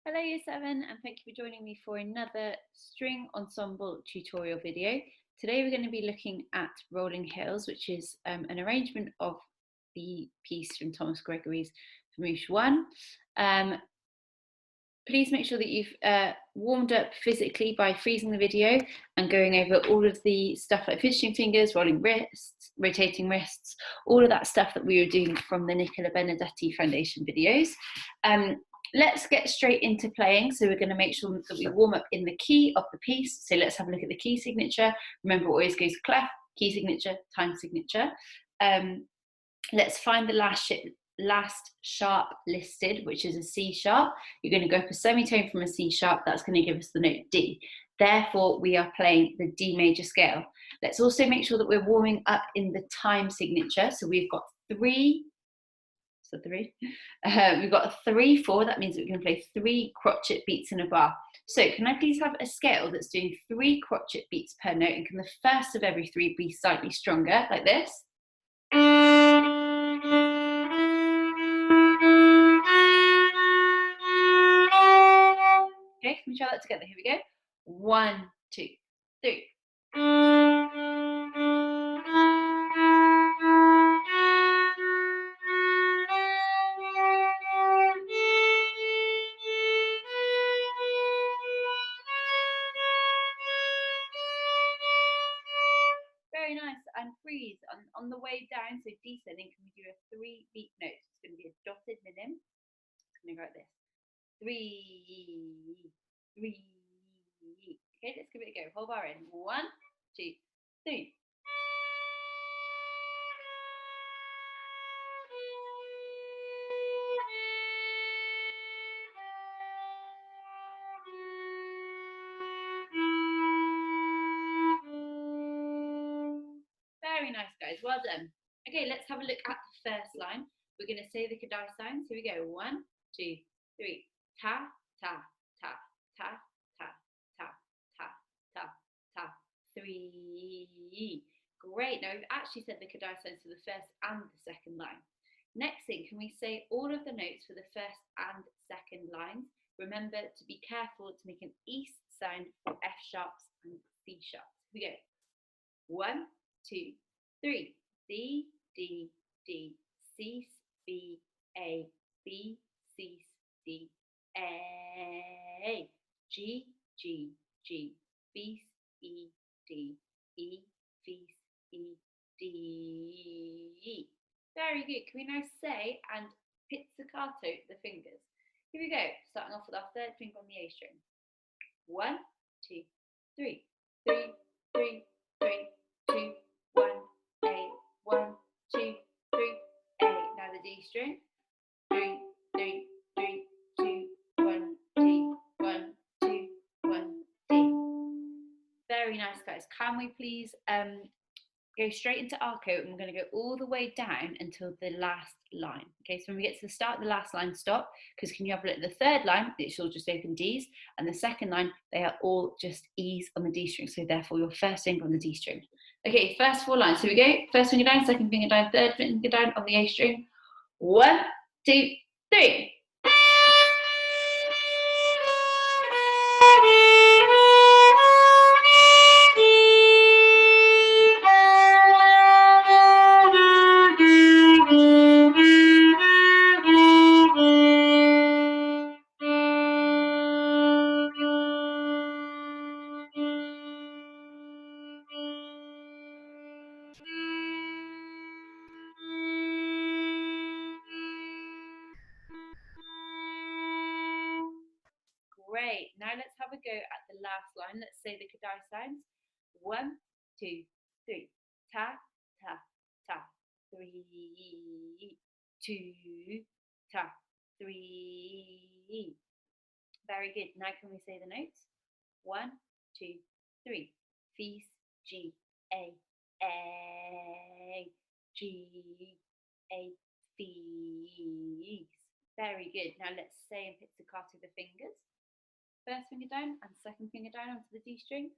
Hello Year 7 and thank you for joining me for another string ensemble tutorial video. Today we're going to be looking at Rolling Hills, which is an arrangement of the piece from Thomas Gregory's Fameuse 1. Please make sure that you've warmed up physically by freezing the video and going over all of the stuff like fidgeting fingers, rolling wrists, rotating wrists, all of that stuff that we were doing from the Nicola Benedetti Foundation videos. Let's get straight into playing. So we're going to make sure that we warm up in the key of the piece. So let's have a look at the key signature. Remember, it always goes clef, key signature, time signature. Let's find the last sharp listed, which is a C sharp. You're going to go up a semitone from a C sharp. That's going to give us the note D. Therefore, we are playing the D major scale. Let's also make sure that we're warming up in the time signature. So we've got three. So three. We've got a 3/4. That means that we can play 3 crotchet beats in a bar. So can I please have a scale that's doing 3 crotchet beats per note? And can the first of every 3 be slightly stronger, like this? Okay, can we try that together? Here we go. 1, 2, 3. Very nice. And freeze on the way down, so descending, can we do a 3 beat note? It's going to be a dotted minim. It's going to go like this. 3, 3. Okay, let's give it a go. Whole bar in. 1, 2, 3. Very nice, guys. Well done. Okay, let's have a look at the first line. We're going to say the Kadai signs. Here we go. 1, 2, 3. Ta, ta, ta, ta, ta, ta, ta, ta, ta. 3. Great. Now we've actually said the Kadai signs for the first and the second line. Next thing, can we say all of the notes for the first and second lines? Remember to be careful to make an east sound for F sharps and C sharps. Here we go. 1, 2, 3. D, D, D, C, B, A, B, C, D, A, G, G, G, B, E, D, E, B, E, D. Very good. Can we now say and pizzicato the fingers? Here we go. Starting off with our third finger on the A string. 1, 2, 3. 3, 3, 3, 2, 1, A, 1, 2, 3, A. Now the D string. 3, 3, 3, 2, 1, D, 1, 2, 1, D. Very nice, guys. Can we please go straight into arco, and we're going to go all the way down until the last line. Okay, so when we get to the start of the last line, stop, because can you have a look at the third line, it's all just open Ds, and the second line, they are all just E's on the D string, so therefore your first finger on the D string. Okay, first 4 lines. Here we go. First finger down, second finger down, third finger down on the A string. 1, 2, 3. Great. Now let's have a go at the last line. Let's say the Kadai sounds. 1, 2, 3. Ta, ta, ta. 3, 2, ta, 3. Very good. Now can we say the notes? 1, 2, 3. Fis, G, A, G, A, Fis. Very good. Now let's say and pizzicato the fingers. First finger down and second finger down onto the D string.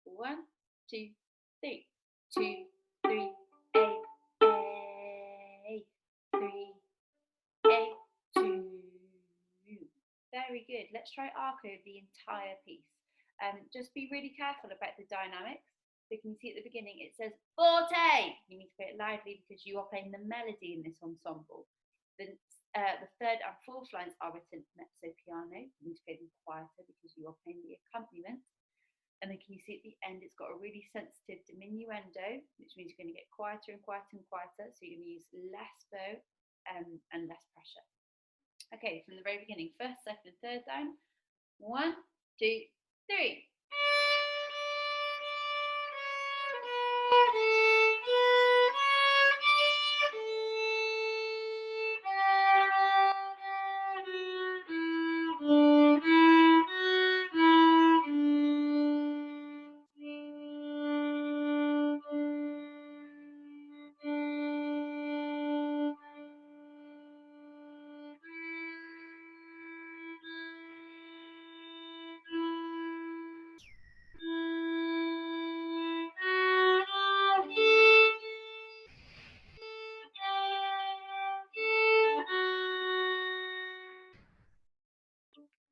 1, 2, 3. 2, 3, A, 3, A, 2. Very good. Let's try arco the entire piece. Just be really careful about the dynamics. So you can see at the beginning it says forte. You need to play it loudly because you are playing the melody in this ensemble. The third and fourth lines are written mezzo piano. You need to play them quieter because you are playing the accompaniment. And then can you see at the end it's got a really sensitive diminuendo, which means you're going to get quieter and quieter and quieter. So you're going to use less bow and less pressure. Okay, from the very beginning, first, second, and third down. 1, 2, 3.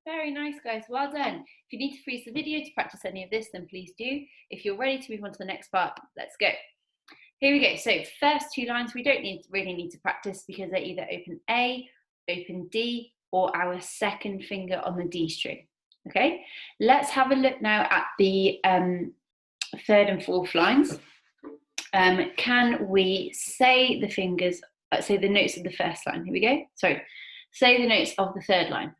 Very nice, guys. Well done. If you need to freeze the video to practice any of this, then please do. If you're ready to move on to the next part, let's go. Here we go. So first two lines we don't really need to practice because they're either open A, open D, or our second finger on the D string. Okay, let's have a look now at the third and fourth lines. Can we say the fingers, say the notes of the first line? Here we go. Sorry, say the notes of the third line.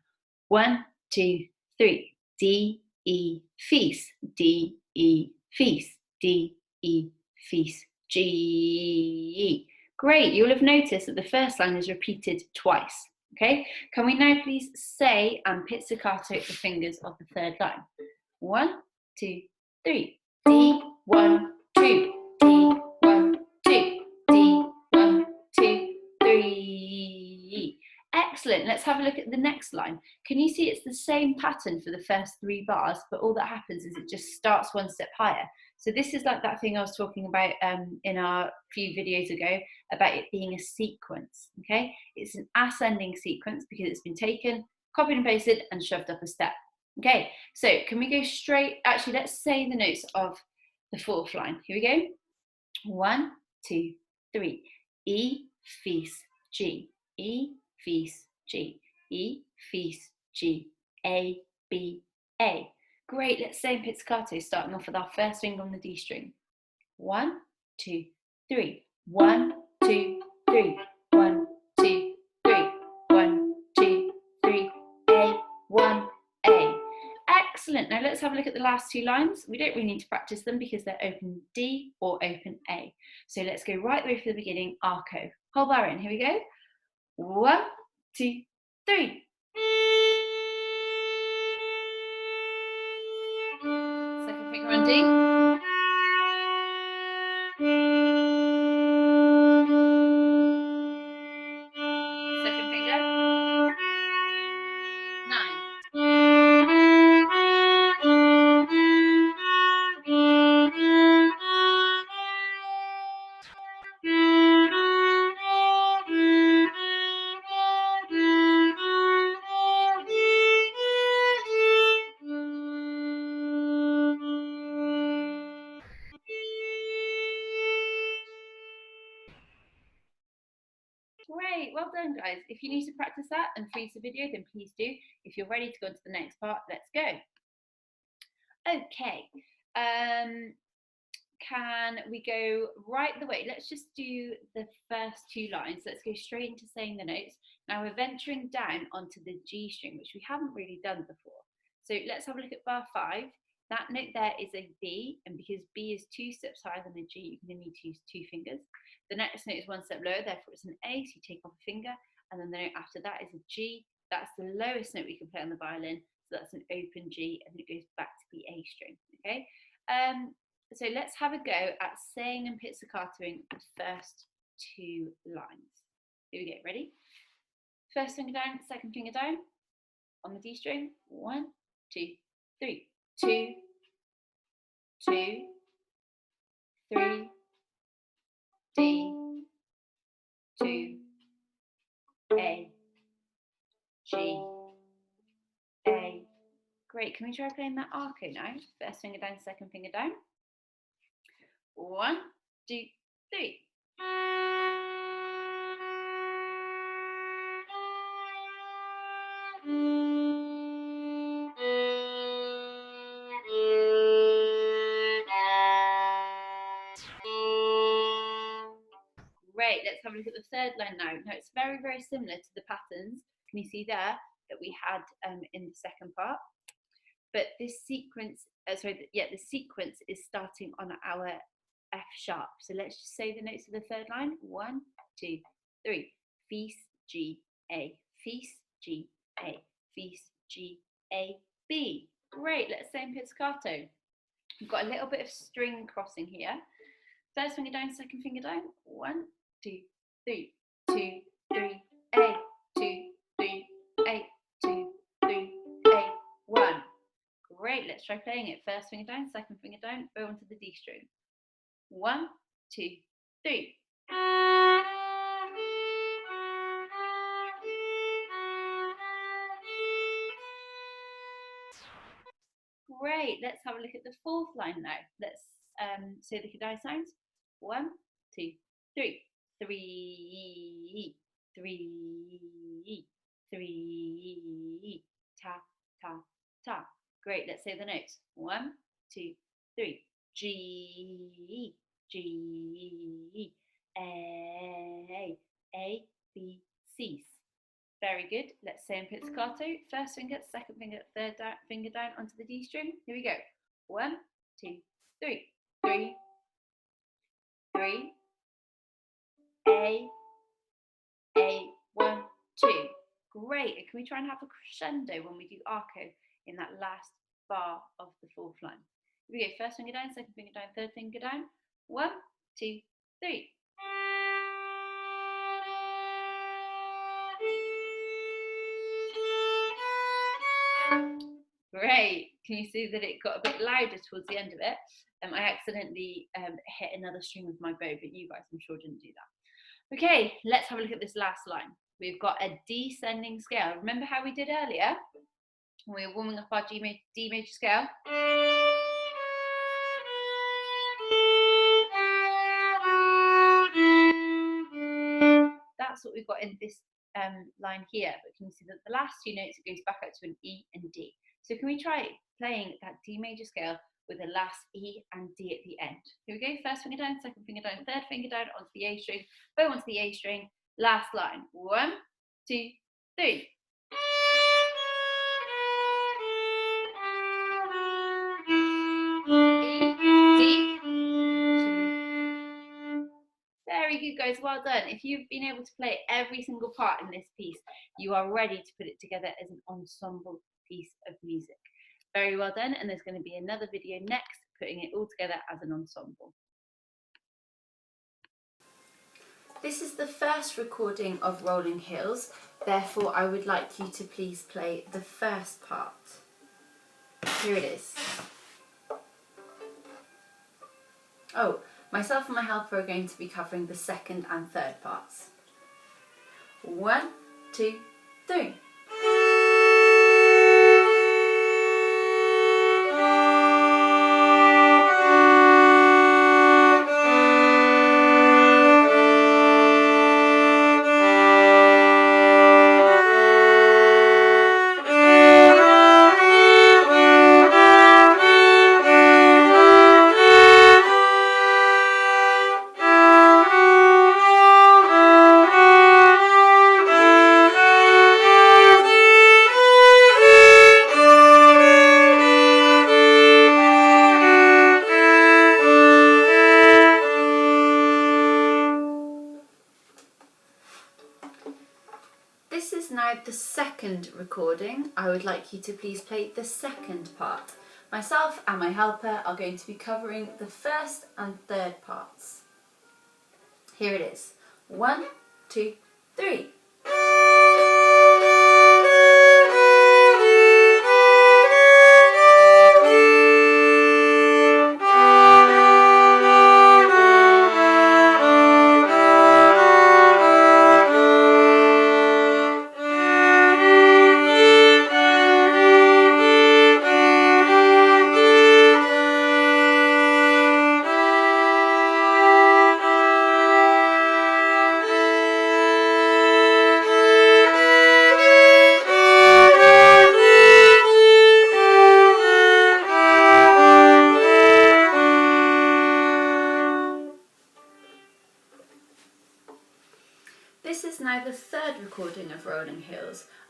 1, 2, 3. D, E, fees. D, E, fees. D, E, fees. G. Great, you'll have noticed that the first line is repeated twice. Okay, can we now please say and pizzicato the fingers of the third line? 1, 2, 3. D, 1, 2. D, 1, 2. D, 1, 2, 3. Excellent. Let's have a look at the next line. Can you see it's the same pattern for the first 3 bars, but all that happens is it just starts one step higher. So this is like that thing I was talking about in our few videos ago about it being a sequence, okay? It's an ascending sequence because it's been taken, copied and pasted and shoved up a step. Okay, so can we go straight, actually let's say the notes of the fourth line. Here we go. 1, 2, 3. E, fees, G. E, fees, G. E, fees, G. A, B, A. Great, let's say in pizzicato, starting off with our first finger on the D string. 1, 2, 3. 1, 2, 3. 1, 2, 3. 1, 2, 3. A, 1, A. Excellent. Now let's have a look at the last 2 lines. We don't really need to practice them because they're open D or open A. So let's go right the way from the beginning, arco. Whole bar in. Here we go. 1, 2, 3. Second finger on D. Second finger. 9. Great, well done guys. If you need to practice that and freeze the video, then please do. If you're ready to go on to the next part, let's go. Okay, can we go right the way? Let's just do the first 2 lines. Let's go straight into saying the notes. Now we're venturing down onto the G string, which we haven't really done before. So let's have a look at bar 5. That note there is a B, and because B is 2 steps higher than a G, you can need to use 2 fingers. The next note is 1 step lower, therefore it's an A, so you take off a finger, and then the note after that is a G. That's the lowest note we can play on the violin, so that's an open G, and then it goes back to the A string, okay? So let's have a go at saying and pizzicatoing the first 2 lines. Here we go, ready? First finger down, second finger down, on the D string, 1, 2, 3. 2, 2, 3, D, 2, A, G, Great. Can we try playing that arco now? First finger down, second finger down. 1, 2, 3. Great, let's have a look at the third line now. Now it's very, very similar to the patterns. Can you see there that we had in the second part? But this sequence, the sequence is starting on our F sharp. So let's just say the notes of the third line. 1, 2, 3. Fis, G, A. Fis, G, A. Fis, G, A, B. Great, let's say in pizzicato. We've got a little bit of string crossing here. First finger down, second finger down. 1, 2, 3. 2, 3, A. 2, 3, A. 2, 3, A. 1. Great, let's try playing it. First finger down, second finger down, bow onto the D string. 1, 2, 3. Great, let's have a look at the fourth line now. Let's say the Kadai sounds. 1, 2, 3. 3, 3, 3. Ta, ta, ta. Great, let's say the notes. 1, 2, 3. G, G, A, B, C. Very good. Let's say in pizzicato. First finger, second finger, third finger down onto the D string. Here we go. 1, 2, 3. 3, 3. A, 1, 2. Great. And can we try and have a crescendo when we do arco in that last bar of the fourth line? Here we go. First finger down, second finger down, third finger down. 1, 2, 3. Great. Can you see that it got a bit louder towards the end of it? I accidentally hit another string with my bow, but you guys, I'm sure, didn't do that. Okay, let's have a look at this last line. We've got a descending scale. Remember how we did earlier? We were warming up our D major scale. That's what we've got in this line here. But can you see that the last two notes, it goes back up to an E and D. So can we try playing that D major scale with the last E and D at the end? Here we go. First finger down, second finger down, third finger down onto the A string, bow onto the A string. Last line. 1, 2, 3. Very good, guys. Well done. If you've been able to play every single part in this piece, you are ready to put it together as an ensemble piece of music. Very well done. And there's going to be another video next, putting it all together as an ensemble. This is the first recording of Rolling Hills. Therefore, I would like you to please play the first part. Here it is. Oh, myself and my helper are going to be covering the second and third parts. 1, 2, 3. This is now the second recording. I would like you to please play the second part. Myself and my helper are going to be covering the first and third parts. Here it is. 1, 2, 3.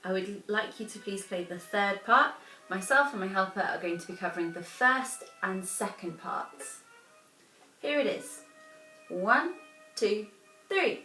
I would like you to please play the third part. Myself and my helper are going to be covering the first and second parts. Here it is. 1, 2, 3.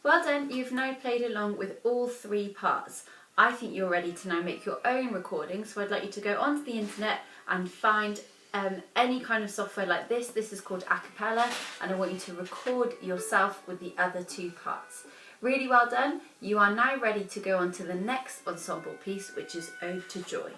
Well done, you've now played along with all 3 parts. I think you're ready to now make your own recording, so I'd like you to go onto the internet and find any kind of software like this. This is called a cappella, and I want you to record yourself with the other 2 parts. Really well done. You are now ready to go on to the next ensemble piece, which is Ode to Joy.